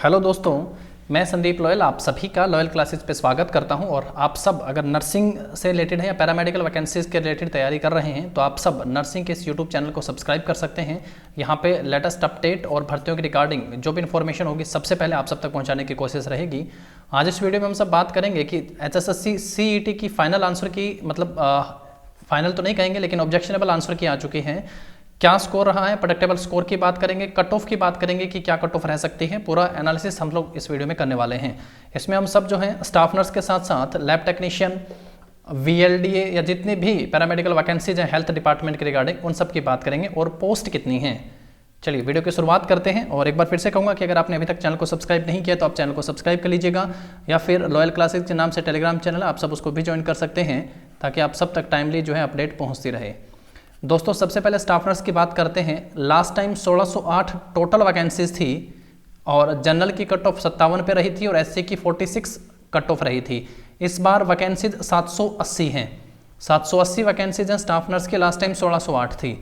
Hello दोस्तों, मैं Sandeep loyal आप सभी का लॉयल क्लासेस पे स्वागत करता हूं। और आप सब अगर नर्सिंग से रिलेटेड हैं या पैरामेडिकल वैकेंसीज के रिलेटेड तैयारी कर रहे हैं तो आप सब नर्सिंग के इस यूट्यूब चैनल को सब्सक्राइब कर सकते हैं। यहां पे लेटेस्ट अपडेट और भर्तियों की रिगार्डिंग जो भी इन्फॉर्मेशन होगी सबसे पहले आप सब तक पहुँचाने की कोशिश रहेगी। आज इस वीडियो में हम सब बात करेंगे कि HSSC CET की फाइनल आंसर की फाइनल तो नहीं कहेंगे लेकिन ऑब्जेक्शनेबल आंसर की आ चुकी हैं। क्या स्कोर रहा है, प्रेडिक्टेबल स्कोर की बात करेंगे, कट ऑफ की बात करेंगे कि क्या कट ऑफ रह सकती है। पूरा एनालिसिस हम लोग इस वीडियो में करने वाले हैं। इसमें हम सब जो है स्टाफ नर्स के साथ साथ लैब टेक्नीशियन, VLDA या जितनी भी पैरामेडिकल वैकेंसीज हैं हेल्थ डिपार्टमेंट के रिगार्डिंग उन सब की बात करेंगे और पोस्ट कितनी हैं। चलिए वीडियो की शुरुआत करते हैं। और एक बार फिर से कहूँगा कि अगर आपने अभी तक चैनल को सब्सक्राइब नहीं किया तो आप चैनल को सब्सक्राइब कर लीजिएगा, या फिर लॉयल क्लासेस के नाम से टेलीग्राम चैनल आप सब उसको भी ज्वाइन कर सकते हैं ताकि आप सब तक टाइमली जो है अपडेट पहुँचती रहे। दोस्तों सबसे पहले स्टाफ नर्स की बात करते हैं। लास्ट टाइम 1608 टोटल वैकेंसीज थी और जनरल की कट ऑफ 57 पे रही थी और SC की 46 कट ऑफ रही थी। इस बार वैकेंसीज 780 हैं, 780 वैकेंसीज हैं स्टाफ नर्स की। लास्ट टाइम 1608 थी।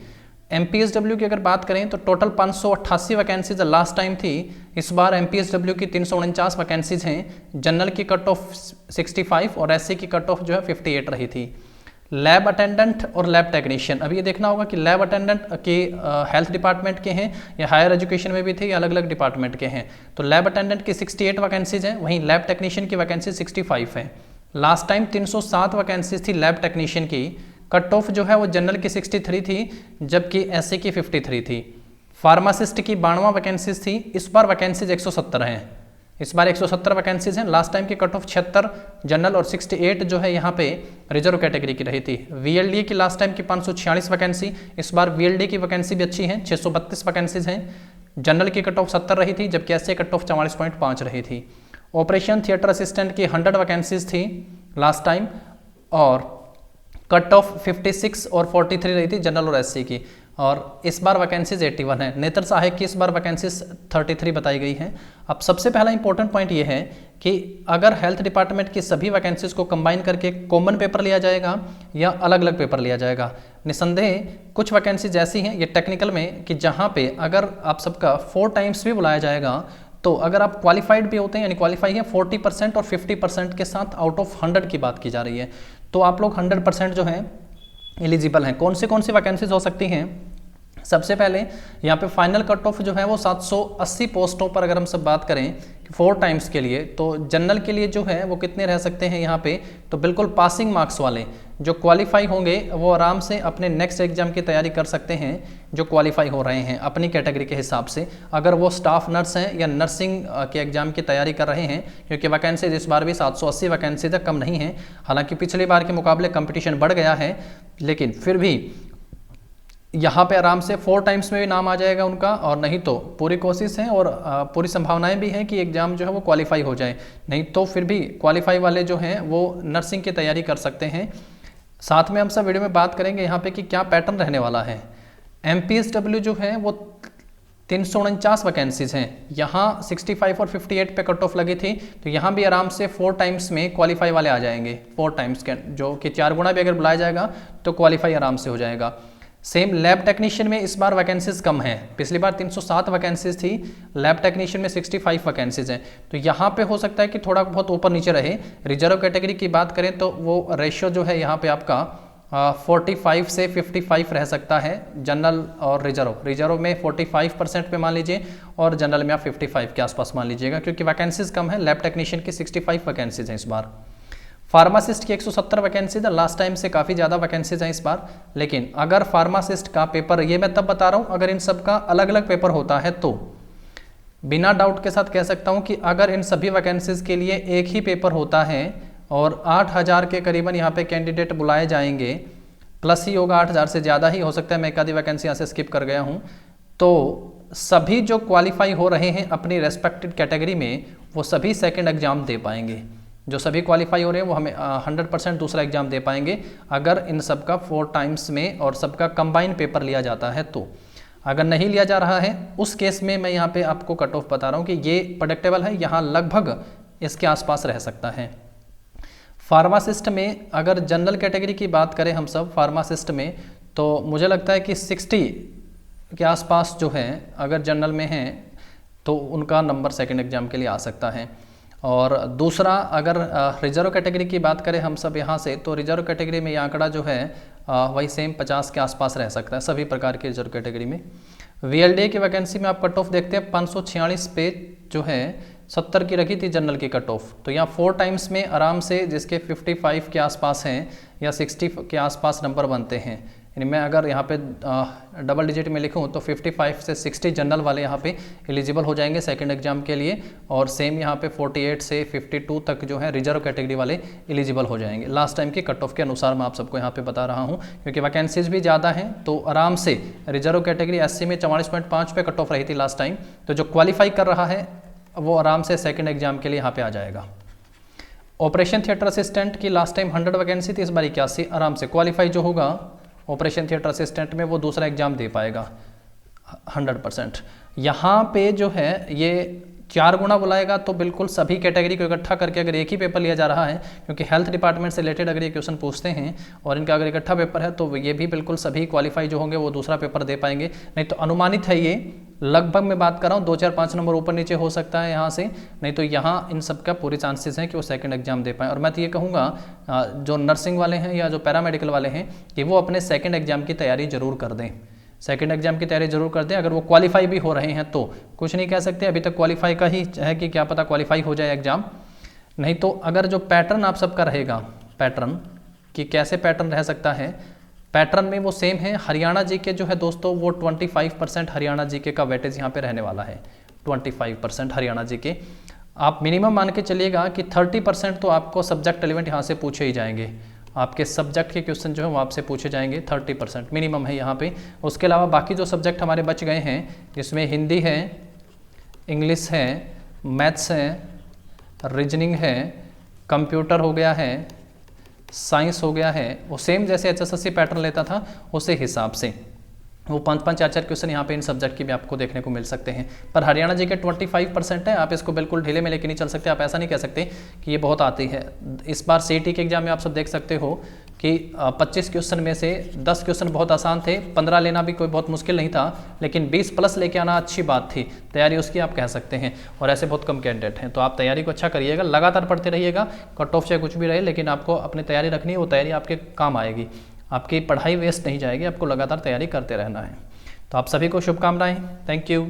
MPSW की अगर बात करें तो टोटल 588 वैकेंसीज लास्ट टाइम थी। इस बार MPSW की 349 वैकेंसीज हैं। जनरल की कट ऑफ 65 और SC की कट ऑफ जो है 58 रही थी। लैब अटेंडेंट और लैब टेक्नीशियन, अभी ये देखना होगा कि लैब अटेंडेंट के हेल्थ डिपार्टमेंट के हैं या हायर एजुकेशन में भी थे या अलग अलग डिपार्टमेंट के हैं। तो लैब अटेंडेंट की 68 वैकेंसीज हैं, वहीं लैब टेक्नीशियन की वैकेंसी 65 है। लास्ट टाइम 307 वैकेंसीज थी लैब टेक्नीशियन की। कट ऑफ जो है वो जनरल की 63 थी जबकि SC की 53 थी। फार्मासिस्ट की 92 वैकेंसीज थी। इस बार वैकेंसीज 170 हैं। इस बार 170 वैकेंसीज हैं। लास्ट टाइम की कट ऑफ 76 जनरल और 68 जो है यहाँ पे रिजर्व कैटेगरी की रही थी। VLDA की लास्ट टाइम की 546 वैकेंसी, इस बार VLDA की वैकेंसी भी अच्छी है, 632 वैकेंसीज हैं। जनरल की कट ऑफ 70 रही थी जबकि SC कट ऑफ 44.5 रही थी। ऑपरेशन थिएटर असिस्टेंट की 100 वैकेंसीज थी लास्ट टाइम और कट ऑफ 56 और 43 रही थी जनरल और SC की। और इस बार वैकेंसीज 81 है। नेत्र सहायक की इस बार वैकेंसीज 33 बताई गई हैं। अब सबसे पहला इंपॉर्टेंट पॉइंट ये है कि अगर हेल्थ डिपार्टमेंट की सभी वैकेंसीज को कंबाइन करके कॉमन पेपर लिया जाएगा या अलग अलग पेपर लिया जाएगा। निसंदेह कुछ वैकेंसीज ऐसी हैं ये टेक्निकल में कि जहाँ पे अगर आप सबका 4 टाइम्स भी बुलाया जाएगा तो अगर आप क्वालिफाइड भी होते हैं यानी क्वालिफाई है 40% और 50% के साथ आउट ऑफ 100 की बात की जा रही है, तो आप लोग 100% जो है एलिजिबल हैं। कौन सी वैकेंसीज हो सकती हैं? सबसे पहले यहाँ पे फाइनल कट ऑफ जो है वो 780 पोस्टों पर अगर हम सब बात करें 4 टाइम्स के लिए, तो जनरल के लिए जो है वो कितने रह सकते हैं यहाँ पे? तो बिल्कुल पासिंग मार्क्स वाले जो क्वालिफाई होंगे वो आराम से अपने नेक्स्ट एग्जाम की तैयारी कर सकते हैं जो क्वालिफाई हो रहे हैं अपनी कैटेगरी के हिसाब से, अगर वो स्टाफ नर्स हैं या नर्सिंग के एग्जाम की तैयारी कर रहे हैं। क्योंकि वैकेंसीज इस बार भी 780 वैकेंसी तक कम नहीं है। हालांकि पिछली बार के मुकाबले कंपटीशन बढ़ गया है, लेकिन फिर भी यहाँ पे आराम से 4 टाइम्स में भी नाम आ जाएगा उनका। और नहीं तो पूरी कोशिश है और पूरी संभावनाएं भी हैं कि एग्ज़ाम जो है वो क्वालिफाई हो जाए, नहीं तो फिर भी क्वालिफाई वाले जो हैं वो नर्सिंग की तैयारी कर सकते हैं। साथ में हम सब वीडियो में बात करेंगे यहाँ पे कि क्या पैटर्न रहने वाला है। MPSW जो है वो 349 वैकेंसीज हैं। यहाँ 65 और 58 पे कट ऑफ लगी थी, तो यहाँ भी आराम से 4 टाइम्स में क्वालिफाई वाले आ जाएंगे। 4 टाइम्स के जो कि 4 गुना भी अगर बुलाया जाएगा तो क्वालिफाई आराम से हो जाएगा। सेम लैब टेक्नीशियन में इस बार वैकेंसीज कम है। पिछली बार 307 वैकेंसीज थी, लैब टेक्नीशियन में 65 वैकेंसीज हैं। तो यहाँ पे हो सकता है कि थोड़ा बहुत ऊपर नीचे रहे। रिजर्व कैटेगरी की बात करें तो वो रेशियो जो है यहाँ पे आपका 45 से 55 रह सकता है। जनरल और रिजर्व में 45% पे मान लीजिए और जनरल में आप 55 के आसपास मान लीजिएगा, क्योंकि वैकेंसीज कम है। लैब टेक्नीशियन की 65 वैकेंसीज हैं इस बार। फार्मासिस्ट की 170 वैकेंसीज है। लास्ट टाइम से काफ़ी ज़्यादा वैकेंसीज हैं इस बार। लेकिन अगर फार्मासिस्ट का पेपर, ये मैं तब बता रहा हूँ अगर इन सब का अलग अलग पेपर होता है, तो बिना डाउट के साथ कह सकता हूँ कि अगर इन सभी वैकेंसीज के लिए एक ही पेपर होता है और 8000 के करीबन यहाँ पे कैंडिडेट बुलाए जाएंगे, प्लस ही होगा, 8000 से ज़्यादा ही हो सकता है, मैं एक आधी वैकेंसी यहाँ से स्किप कर गया हूँ, तो सभी जो क्वालिफाई हो रहे हैं अपनी रेस्पेक्टेड कैटेगरी में वो सभी सेकेंड एग्जाम दे पाएंगे। जो सभी क्वालिफाई हो रहे हैं वो हमें 100% दूसरा एग्जाम दे पाएंगे अगर इन सबका 4 टाइम्स में और सबका कंबाइन पेपर लिया जाता है। तो अगर नहीं लिया जा रहा है उस केस में मैं यहाँ पे आपको कट ऑफ बता रहा हूँ कि ये प्रेडिक्टेबल है, यहाँ लगभग इसके आसपास रह सकता है। फार्मासिस्ट में अगर जनरल कैटेगरी की बात करें हम सब फार्मासिस्ट में, तो मुझे लगता है कि 60 के आसपास जो है अगर जनरल में हैं तो उनका नंबर सेकंड एग्जाम के लिए आ सकता है। और दूसरा, अगर रिजर्व कैटेगरी की बात करें हम सब यहाँ से, तो रिजर्व कैटेगरी में ये आंकड़ा जो है वही सेम 50 के आसपास रह सकता है सभी प्रकार के रिजर्व कैटेगरी में। VLDA की वैकेंसी में आप कट ऑफ देखते हैं 546 पे जो है 70 की रखी थी जनरल की कट ऑफ, तो यहाँ 4 टाइम्स में आराम से जिसके 55 के आसपास हैं या 60 के आसपास नंबर बनते हैं। यानी मैं अगर यहाँ पे डबल डिजिट में लिखूँ तो 55 से 60 जनरल वाले यहाँ पे एलिजिबल हो जाएंगे सेकंड एग्जाम के लिए, और सेम यहाँ पे 48 से 52 तक जो है रिजर्व कैटेगरी वाले एलिजिबल हो जाएंगे। लास्ट टाइम की कट ऑफ के अनुसार मैं आप सबको यहाँ पे बता रहा हूँ, क्योंकि वैकेंसीज भी ज़्यादा हैं, तो आराम से रिजर्व कैटेगरी SC में 44.5 पे कट ऑफ रही थी लास्ट टाइम, तो जो क्वालिफाई कर रहा है वो आराम से सेकेंड एग्जाम के लिए यहाँ पे आ जाएगा। ऑपरेशन थिएटर असिस्टेंट की लास्ट टाइम 100 वैकेंसी थी, इस बार 81, आराम से क्वालिफाई जो होगा ऑपरेशन थिएटर असिस्टेंट में वो दूसरा एग्जाम दे पाएगा 100%। यहाँ पे जो है ये 4 गुना बुलाएगा, तो बिल्कुल सभी कैटेगरी को इकट्ठा करके अगर एक ही पेपर लिया जा रहा है, क्योंकि हेल्थ डिपार्टमेंट से रिलेटेड अगर ये क्वेश्चन पूछते हैं और इनका अगर इकट्ठा पेपर है तो ये भी बिल्कुल सभी क्वालिफाई जो होंगे वो दूसरा पेपर दे पाएंगे। नहीं तो अनुमानित है ये, लगभग मैं बात कर रहा हूँ 2, 4, 5 नंबर ऊपर नीचे हो सकता है यहाँ से, नहीं तो यहाँ इन सब का पूरे चांसेस हैं कि वो सेकंड एग्जाम दे पाएँ। और मैं तो ये कहूँगा जो नर्सिंग वाले हैं या जो पैरामेडिकल वाले हैं कि वो अपने सेकंड एग्जाम की तैयारी जरूर कर दें, सेकंड एग्जाम की तैयारी जरूर कर दें। अगर वो क्वालिफाई भी हो रहे हैं तो कुछ नहीं कह सकते, अभी तक क्वालिफाई का ही है कि क्या पता क्वालिफाई हो जाए एग्जाम। नहीं तो अगर जो पैटर्न आप सबका रहेगा, पैटर्न कि कैसे पैटर्न रह सकता है, पैटर्न में वो सेम है। हरियाणा जीके जो है दोस्तों वो 25% हरियाणा जीके का वेटेज यहाँ पे रहने वाला है, 25% हरियाणा जीके। आप मिनिमम मान के चलिएगा कि 30% तो आपको सब्जेक्ट एलिमेंट यहाँ से पूछे ही जाएंगे, आपके सब्जेक्ट के क्वेश्चन जो है वो आपसे पूछे जाएंगे, 30% मिनिमम है यहाँ पे। उसके अलावा बाकी जो सब्जेक्ट हमारे बच गए हैं, जिसमें हिंदी है, इंग्लिश है, मैथ्स है, रीजनिंग है, कंप्यूटर हो गया है, साइंस हो गया है, वो सेम जैसे HSSC पैटर्न लेता था उसी हिसाब से वो 5-5, 4-4 क्वेश्चन यहाँ पे इन सब्जेक्ट की भी आपको देखने को मिल सकते हैं। पर हरियाणा जी के 25% है, आप इसको बिल्कुल ढीले में लेके नहीं चल सकते। आप ऐसा नहीं कह सकते कि ये बहुत आती है। इस बार CET के एग्जाम में आप सब देख सकते हो कि 25 क्वेश्चन में से 10 क्वेश्चन बहुत आसान थे, 15 लेना भी कोई बहुत मुश्किल नहीं था, लेकिन 20+ लेके आना अच्छी बात थी, तैयारी उसकी आप कह सकते हैं। और ऐसे बहुत कम कैंडिडेट हैं, तो आप तैयारी को अच्छा करिएगा, लगातार पढ़ते रहिएगा, कट ऑफ चाहे कुछ भी रहे, लेकिन आपको अपनी तैयारी रखनी है, वो तैयारी आपके काम आएगी, आपकी पढ़ाई वेस्ट नहीं जाएगी, आपको लगातार तैयारी करते रहना है। तो आप सभी को शुभकामनाएं, थैंक यू।